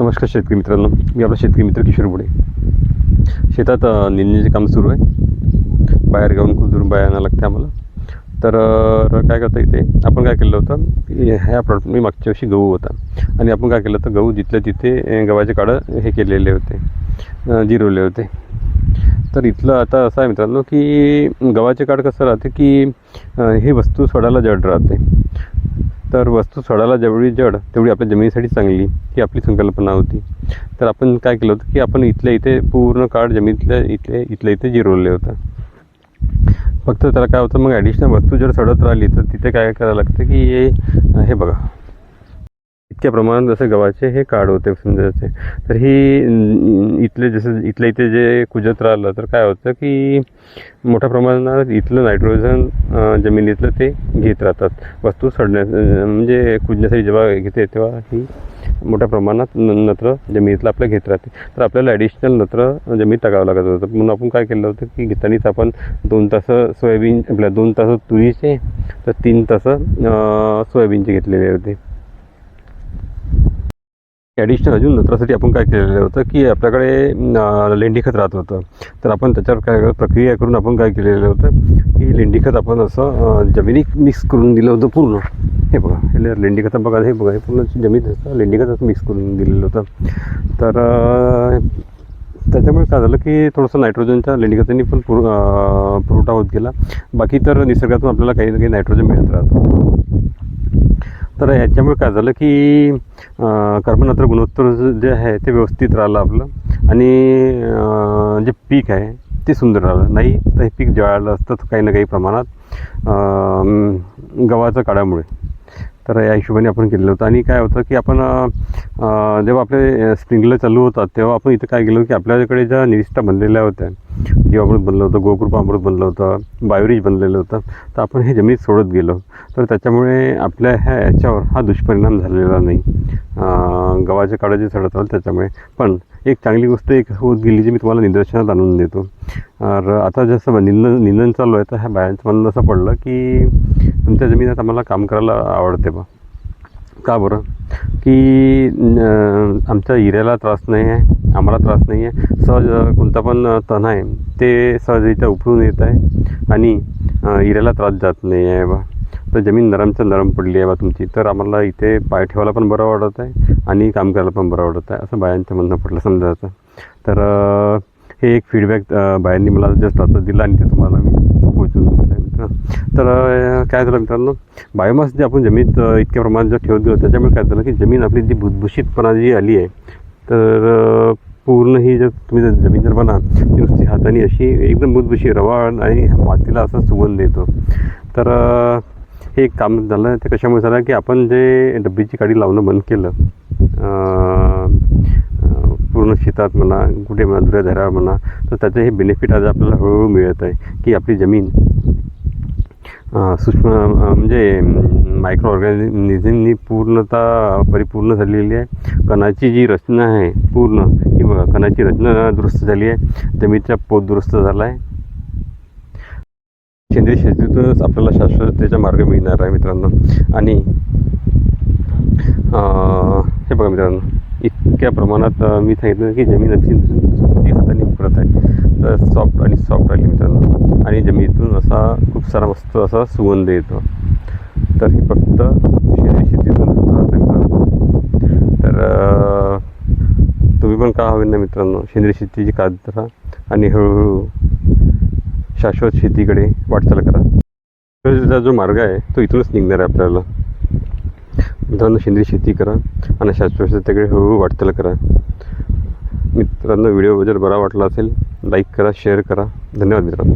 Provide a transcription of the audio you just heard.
नमस्कार शेतकरी मित्रांनो, मी आपला शेतकरी मित्र किशोर बुडे. शेतात निंदणीचे काम सुरू आहे. बाहेर गावून खूप दूर बाहेर आणावं लागते आम्हाला. तर काय करता इथे आपण काय केलं होतं, ह्या प्लॉट मी मागच्या वर्षी गहू होता आणि आपण काय केलं होतं, गहू जिथल्या तिथे गव्हाचे काडं हे केलेले होते, जिरवले होते. तर इथलं आता असं आहे मित्रांनो की गव्हाचे काड कसं राहते की ही वस्तू सोडायला जड राहते. तर वस्तू सोडायला जेवढी जड तेवढी आपल्या जमिनीसाठी चांगली, ही आपली संकल्पना होती. तर आपण काय केलं होतं की आपण इथल्या इथे पूर्ण काळ जमिनीतल्या इथल्या इथे जिरवले होतं. फक्त त्याला काय होतं, मग ॲडिशनल वस्तू जर सडत राहिली तर तिथे काय करावं लागतं की हे बघा, इतक्या प्रमाणात जसे गव्हाचे हे काढ होते समजायचे. तर ही इथल्या इथे जे कुजत राहिलं तर काय होतं की मोठ्या प्रमाणात इथलं नायट्रोजन जमिनीतलं ते घेत राहतात. वस्तू म्हणजे कुजण्यासाठी जेव्हा घेते तेव्हा ही मोठ्या प्रमाणात नत्र जमिनीतलं आपल्या घेत राहते. तर आपल्याला ॲडिशनल नत्र जमिनीत टाकावं लागत होतं. म्हणून आपण काय केलं होतं की घेतानीच आपण 2 तास सोयाबीन, आपल्या 2 तास तुरीचे, तर 3 तास सोयाबीनचे घेतलेले होते. ॲडिशनल अजून नत्रासाठी आपण काय केलेलं होतं की आपल्याकडे लेंडी खत राहत होतं. तर आपण त्याच्यावर काय प्रक्रिया करून आपण काय केलेलं होतं की लेंडी खत आपण असं जमिनीत मिक्स करून दिलं होतं पूर्ण. हे बघा, हे लेंडी खत बघा, हे बघा, हे पूर्ण जमिनीत लेंडी खत मिक्स करून दिलेलं होतं. तर त्याच्यामुळे काय झालं की थोडंसं नायट्रोजनच्या लेंडी खतांनी पण पुरवठा होत गेला. बाकी तर निसर्गातून आपल्याला काही ना काही नायट्रोजन मिळत राहतं. तर याच्यामुळे काय झालं की कार्बन नत्र गुणोत्तर जे आहे ते व्यवस्थित राहिलं आपलं, आणि जे पीक आहे ते सुंदर राहिलं. नाही तर हे पीक जळालं असतं काही ना काही प्रमाणात गव्हाच्या काढामुळे. तर या हिशोबाने आपण केलेलं होतं. आणि काय होतं की आपण जेव्हा आपले स्प्रिंकलर चालू होतात तेव्हा आपण इथं काय केलं की आपल्याकडे ज्या निविष्ठा बनलेल्या होत्या, जीवामृत बनलं होतं, गोकृपामृत बनलं होतं, बायोरिज बनलेलं होतं, तर आपण हे जमिनीत सोडत गेलो. तर त्याच्यामुळे आपल्या याच्यावर हा दुष्परिणाम झालेला नाही, गव्हाच्या काडं जे सडत राहिलं त्याच्यामुळे. पण एक चांगली गोष्ट एक होत गेली जी मी तुम्हाला निदर्शनात आणून देतो. तर आता जसं निंदन चालू आहे, तर ह्या बायांचं म्हणणं असं पडलं की तुमच्या जमिनीत आम्हाला काम करायला आवडते बा. का बरं? की आमच्या हिऱ्याला त्रास नाही आहे, आम्हाला त्रास नाही आहे, सहज कोणता पण तण आहे ते सहजरित्या उपळून येत आहे आणि हिऱ्याला त्रास जात नाही आहे बा. तर जमीन नरम पडली आहे बा तुमची, तर आम्हाला इथे पाय ठेवायला पण बरं वाटत आहे आणि काम करायला पण बरं वाटत आहे, असं बायांचं म्हणणं पडलं समजायचं. तर हे एक फीडबॅक बायांनी मला जस्ट आता दिला आणि ते तुम्हाला मी पोचवून दिलं आहे मित्र. तर काय झालं मित्रांनो, बायोमास जे आपण जमिनीत इतक्या प्रमाणात जर ठेवत गेलो त्याच्यामुळे काय झालं की जमीन आपली जी भुसभुशीतपणा जी आली आहे, तर पूर्ण ही जर तुम्ही जर जमीन जर बना ती नुसती हाताने अशी एकदम भुसभुशीत रवाळ आणि मातीला असा सुगंध येतो. तर हे एक काम झालं. ते कशामुळे झालं की आपण जे डब्बीची काडी लावणं बंद केलं पूर्ण शेतात म्हणा, कुठे म्हणा, दुऱ्या झाडावर म्हणा, तर त्याचं हे बेनिफिट आज आपल्याला हळूहळू मिळत आहे की आपली जमीन सूक्ष्म म्हणजे मायक्रो ऑर्गॅनिझमनी पूर्णतः परिपूर्ण झालेली आहे. कणाची जी रचना आहे पूर्ण, ही बघा, कणाची रचना दुरुस्त झाली आहे, जमिनीचा पोत दुरुस्त झाला आहे. सेंद्रिय शेतीतूनच आपल्याला शाश्वततेचा मार्ग मिळणार आहे मित्रांनो. आणि हे बघा मित्रांनो, इतक्या प्रमाणात मी सांगितलं की जमीन अशी हाताने उकरत आहे, तर सॉफ्ट राहिली मित्रांनो, आणि जमिनीतून असा खूप सारा मस्त असा सुगंध येतो. तर हे फक्त सेंद्रिय शेतीतून होतं मित्रांनो. तर तुम्ही पण का हवे ना मित्रांनो, सेंद्रिय शेतीची काळजी करा आणि हळूहळू शाश्वत शेतीकडे वाटचाल करा. त्याचा जो मार्ग आहे तो इथूनच निघणार आहे आपल्याला मित्रांनो. सेंद्रिय शेती करा आणि शाश्वत शेतीकडे हळूहळू वाटचाल करा मित्रांनो. व्हिडिओ जर बरा वाटला असेल लाईक करा, शेअर करा. धन्यवाद मित्रांनो.